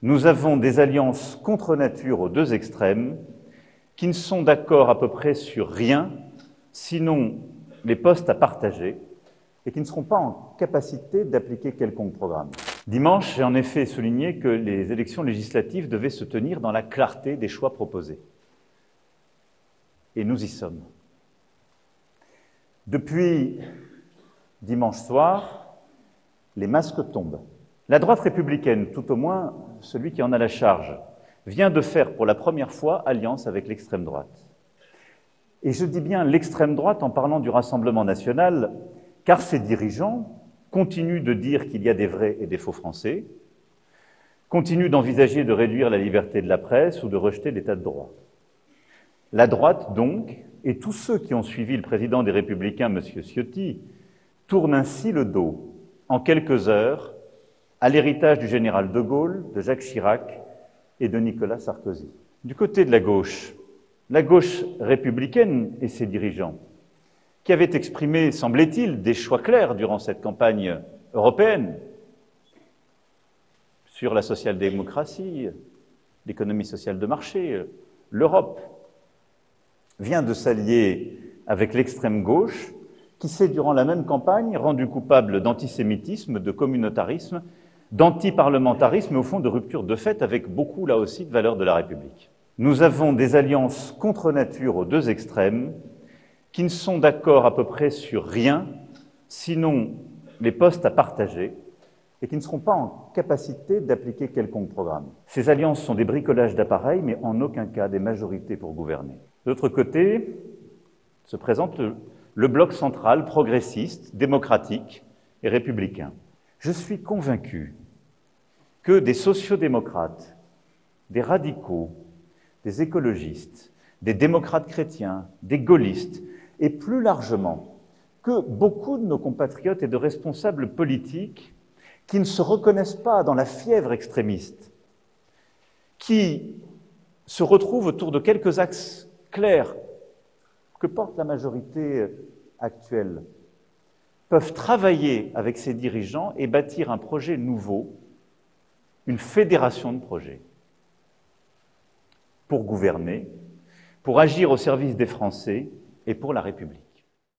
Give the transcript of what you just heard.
Nous avons des alliances contre nature aux deux extrêmes qui ne sont d'accord à peu près sur rien, sinon les postes à partager, et qui ne seront pas en capacité d'appliquer quelconque programme. Dimanche, j'ai en effet souligné que les élections législatives devaient se tenir dans la clarté des choix proposés. Et nous y sommes. Depuis dimanche soir, les masques tombent. La droite républicaine, tout au moins celui qui en a la charge, vient de faire pour la première fois alliance avec l'extrême droite. Et je dis bien l'extrême droite en parlant du Rassemblement national, car ses dirigeants continuent de dire qu'il y a des vrais et des faux Français, continuent d'envisager de réduire la liberté de la presse ou de rejeter l'état de droit. La droite, donc, et tous ceux qui ont suivi le président des Républicains, M. Ciotti, tournent ainsi le dos, en quelques heures, à l'héritage du général de Gaulle, de Jacques Chirac et de Nicolas Sarkozy. Du côté de la gauche républicaine et ses dirigeants, qui avaient exprimé, semblait-il, des choix clairs durant cette campagne européenne sur la social-démocratie, l'économie sociale de marché, l'Europe, vient de s'allier avec l'extrême gauche, qui s'est, durant la même campagne, rendu coupable d'antisémitisme, de communautarisme, d'antiparlementarisme et, au fond, de rupture de fait avec beaucoup, là aussi, de valeurs de la République. Nous avons des alliances contre nature aux deux extrêmes qui ne sont d'accord à peu près sur rien, sinon les postes à partager, et qui ne seront pas en capacité d'appliquer quelconque programme. Ces alliances sont des bricolages d'appareils, mais en aucun cas des majorités pour gouverner. De l'autre côté, se présente le bloc central progressiste, démocratique et républicain. Je suis convaincu que des sociodémocrates, des radicaux, des écologistes, des démocrates chrétiens, des gaullistes, et plus largement que beaucoup de nos compatriotes et de responsables politiques qui ne se reconnaissent pas dans la fièvre extrémiste, qui se retrouvent autour de quelques axes clairs que porte la majorité actuelle, peuvent travailler avec ces dirigeants et bâtir un projet nouveau, une fédération de projets, pour gouverner, pour agir au service des Français et pour la République.